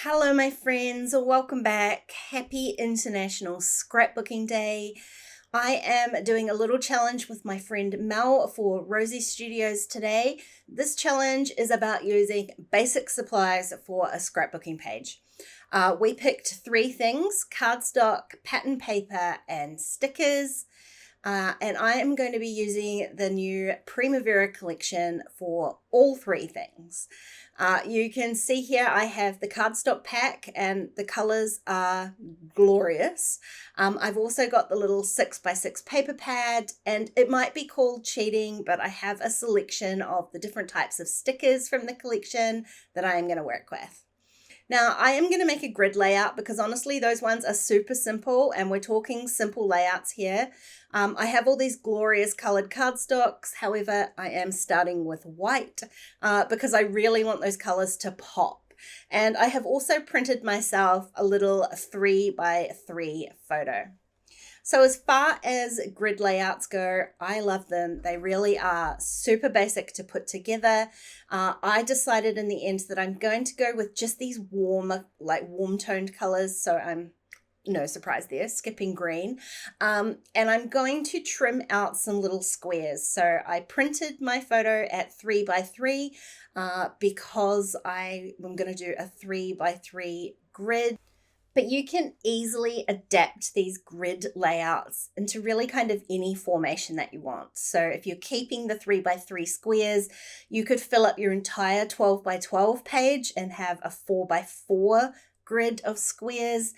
Hello, my friends. Welcome back. Happy International Scrapbooking Day. I am doing a little challenge with my friend Mel for Rosie Studios today. This challenge is about using basic supplies for a scrapbooking page. We picked three things: cardstock, pattern paper, and stickers. And I am going to be using the new Primavera collection for all three things. You can see here I have the cardstock pack and the colors are glorious. I've also got the little 6x6 paper pad, and it might be called cheating, but I have a selection of the different types of stickers from the collection that I am going to work with. Now, I am going to make a grid layout because honestly, those ones are super simple and we're talking simple layouts here. I have all these glorious colored cardstocks. However, I am starting with white because I really want those colors to pop. And I have also printed myself a little 3x3 photo. So as far as grid layouts go, I love them. They really are super basic to put together. I decided in the end that I'm going to go with just these warm toned colors. So I'm, no surprise there, skipping green. And I'm going to trim out some little squares. So I printed my photo at 3x3 because I am going to do a 3x3 grid. But you can easily adapt these grid layouts into really kind of any formation that you want. So if you're keeping the 3x3 squares, you could fill up your entire 12x12 page and have a 4x4 grid of squares.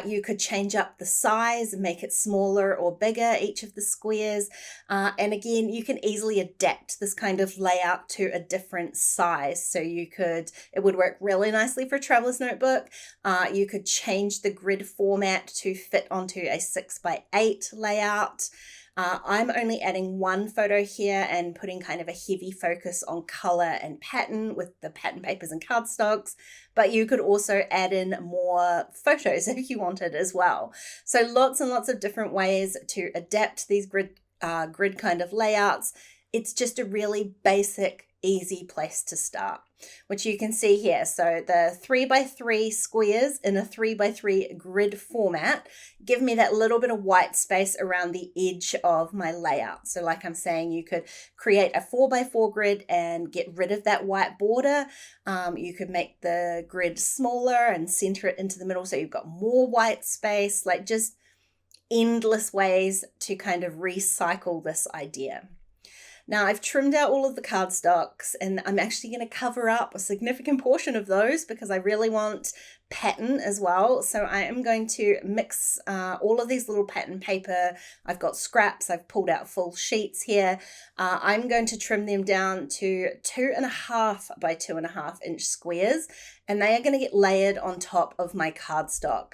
You could change up the size and make it smaller or bigger, each of the squares. And again, you can easily adapt this kind of layout to a different size. So it would work really nicely for a traveler's notebook. You could change the grid format to fit onto a 6x8 layout. I'm only adding one photo here and putting kind of a heavy focus on color and pattern with the pattern papers and cardstocks, but you could also add in more photos if you wanted as well. So lots and lots of different ways to adapt these grid kind of layouts. It's just a really basic, easy place to start, which you can see here. So the 3x3 squares in a 3x3 grid format give me that little bit of white space around the edge of my layout. So like I'm saying, you could create a 4x4 grid and get rid of that white border. You could make the grid smaller and center it into the middle so you've got more white space, like just endless ways to kind of recycle this idea. Now I've trimmed out all of the cardstocks and I'm actually going to cover up a significant portion of those because I really want pattern as well. So I am going to mix all of these little pattern paper. I've got scraps, I've pulled out full sheets here. I'm going to trim them down to 2.5 by 2.5 inch squares, and they are going to get layered on top of my cardstock.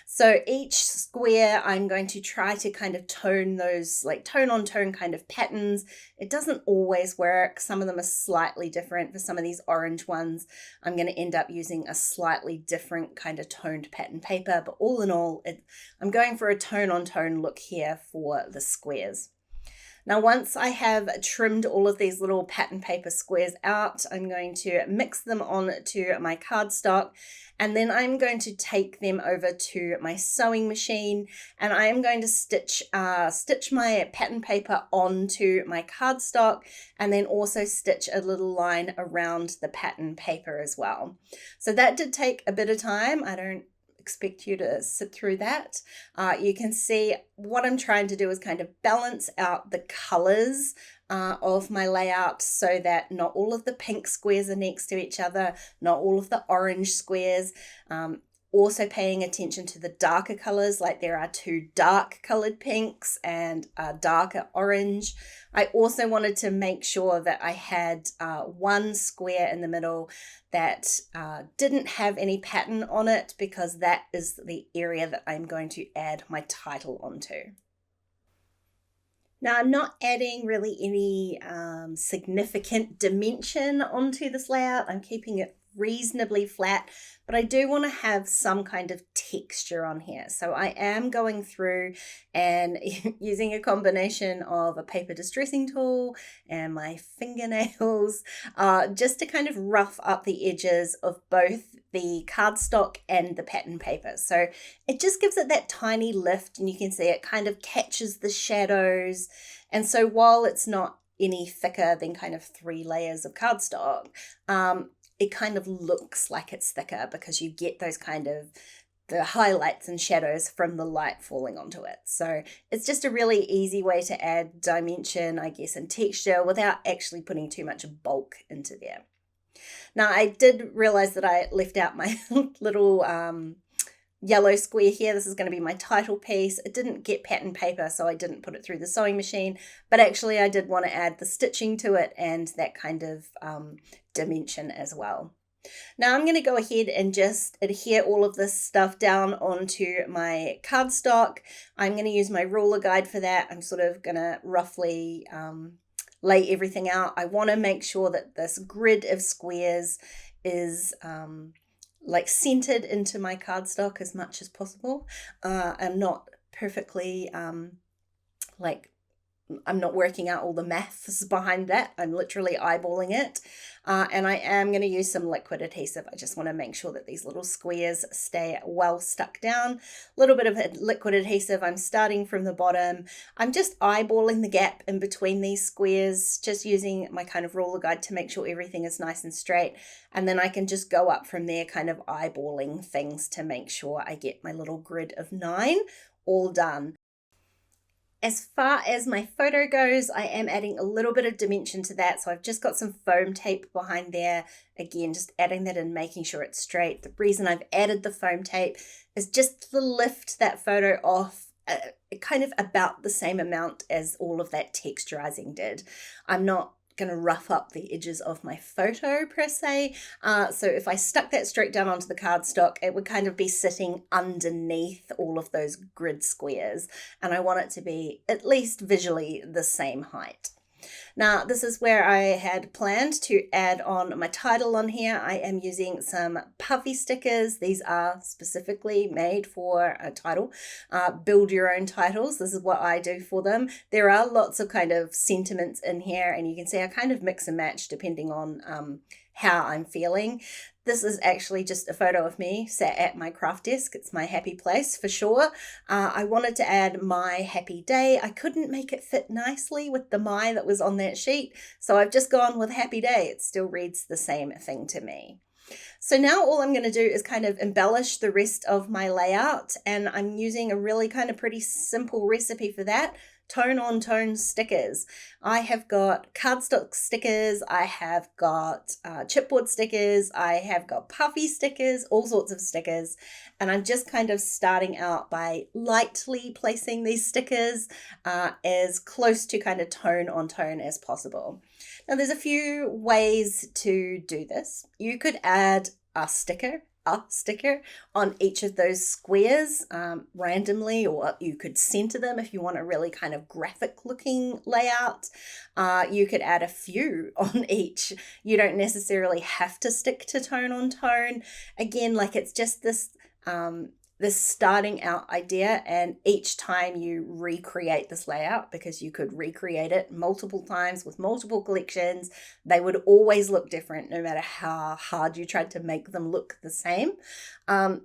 So each square, I'm going to try to kind of tone those, like tone on tone kind of patterns. It doesn't always work. Some of them are slightly different. For some of these orange ones, I'm going to end up using a slightly different kind of toned pattern paper. But all in all, I'm going for a tone on tone look here for the squares. Now, once I have trimmed all of these little pattern paper squares out, I'm going to mix them onto my cardstock, and then I'm going to take them over to my sewing machine, and I am going to stitch my pattern paper onto my cardstock, and then also stitch a little line around the pattern paper as well. So that did take a bit of time. I don't expect you to sit through that. You can see what I'm trying to do is kind of balance out the colors of my layout so that not all of the pink squares are next to each other, not all of the orange squares. Also paying attention to the darker colors, like there are two dark colored pinks and a darker orange. I also wanted to make sure that I had one square in the middle that didn't have any pattern on it, because that is the area that I'm going to add my title onto. Now, I'm not adding really any significant dimension onto this layout. I'm keeping it reasonably flat, but I do want to have some kind of texture on here. So I am going through and using a combination of a paper distressing tool and my fingernails just to kind of rough up the edges of both the cardstock and the pattern paper. So it just gives it that tiny lift, and you can see it kind of catches the shadows. And so while it's not any thicker than kind of 3 layers of cardstock, it kind of looks like it's thicker because you get those kind of the highlights and shadows from the light falling onto it. So it's just a really easy way to add dimension, I guess, and texture without actually putting too much bulk into there. Now, I did realize that I left out my little yellow square here. This is going to be my title piece. It didn't get pattern paper, so I didn't put it through the sewing machine, but actually I did want to add the stitching to it and that kind of dimension as well. Now I'm going to go ahead and just adhere all of this stuff down onto my cardstock. I'm going to use my ruler guide for that. I'm sort of going to roughly lay everything out. I want to make sure that this grid of squares is like centered into my cardstock as much as possible. I'm not perfectly I'm not working out all the maths behind that. I'm literally eyeballing it. And I am going to use some liquid adhesive. I just want to make sure that these little squares stay well stuck down. A little bit of liquid adhesive. I'm starting from the bottom. I'm just eyeballing the gap in between these squares, just using my kind of ruler guide to make sure everything is nice and straight. And then I can just go up from there, kind of eyeballing things to make sure I get my little grid of 9 all done. As far as my photo goes, I am adding a little bit of dimension to that. So I've just got some foam tape behind there. Again, just adding that in, making sure it's straight. The reason I've added the foam tape is just to lift that photo off kind of about the same amount as all of that texturizing did. I'm not going to rough up the edges of my photo per se. So if I stuck that straight down onto the cardstock, it would kind of be sitting underneath all of those grid squares. And I want it to be at least visually the same height. Now, this is where I had planned to add on my title on here. I am using some puffy stickers. These are specifically made for a title. Build your own titles. This is what I do for them. There are lots of kind of sentiments in here, and you can see I kind of mix and match depending on how I'm feeling. This is actually just a photo of me sat at my craft desk. It's my happy place for sure. I wanted to add my happy day. I couldn't make it fit nicely with the my that was on that sheet, so I've just gone with happy day. It still reads the same thing to me. So now all I'm going to do is kind of embellish the rest of my layout, and I'm using a really kind of pretty simple recipe for that. Tone on tone stickers. I have got cardstock stickers, I have got chipboard stickers, I have got puffy stickers, all sorts of stickers, and I'm just kind of starting out by lightly placing these stickers as close to kind of tone on tone as possible. Now there's a few ways to do this. You could add a sticker on each of those squares randomly, or you could center them if you want a really kind of graphic looking layout. You could add a few on each. You don't necessarily have to stick to tone on tone. Again, like it's just this starting out idea, and each time you recreate this layout, because you could recreate it multiple times with multiple collections, they would always look different no matter how hard you tried to make them look the same. And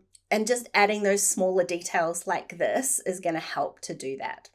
just adding those smaller details like this is going to help to do that.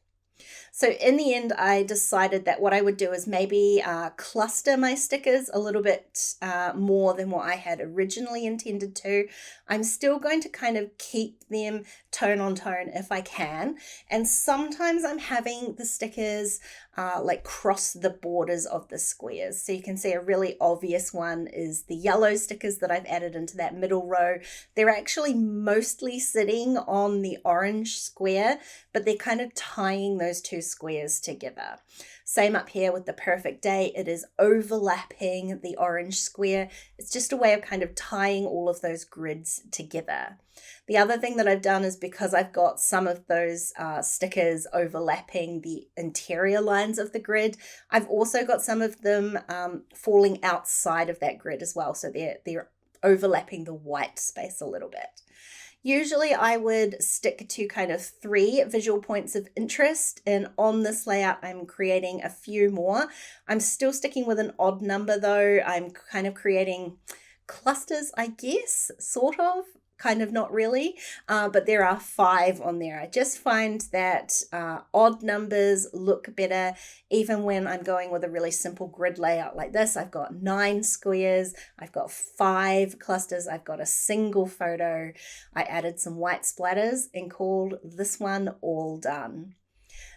So in the end, I decided that what I would do is maybe cluster my stickers a little bit more than what I had originally intended to. I'm still going to kind of keep them tone on tone if I can. And sometimes I'm having the stickers like cross the borders of the squares. So you can see a really obvious one is the yellow stickers that I've added into that middle row. They're actually mostly sitting on the orange square, but they're kind of tying those two squares together. Same up here with the perfect day. It is overlapping the orange square. It's just a way of kind of tying all of those grids together. The other thing that I've done is, because I've got some of those stickers overlapping the interior lines of the grid, I've also got some of them falling outside of that grid as well. So they're overlapping the white space a little bit. Usually I would stick to kind of 3 visual points of interest, and on this layout I'm creating a few more. I'm still sticking with an odd number though. I'm kind of creating clusters, I guess, sort of. Kind of, not really, but there are 5 on there. I just find that odd numbers look better even when I'm going with a really simple grid layout like this. I've got 9 squares, I've got 5 clusters, I've got a single photo. I added some white splatters and called this one All Done.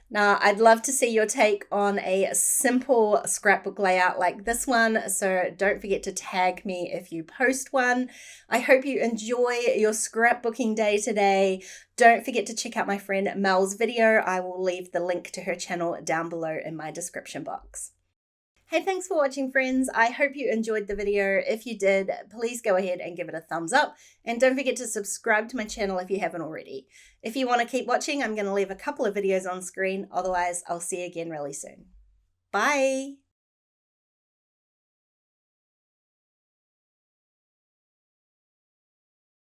Now, I'd love to see your take on a simple scrapbook layout like this one, so don't forget to tag me if you post one. I hope you enjoy your scrapbooking day today. Don't forget to check out my friend Mel's video. I will leave the link to her channel down below in my description box. Hey, thanks for watching, friends. I hope you enjoyed the video. If you did, please go ahead and give it a thumbs up. And don't forget to subscribe to my channel if you haven't already. If you want to keep watching, I'm going to leave a couple of videos on screen. Otherwise, I'll see you again really soon. Bye.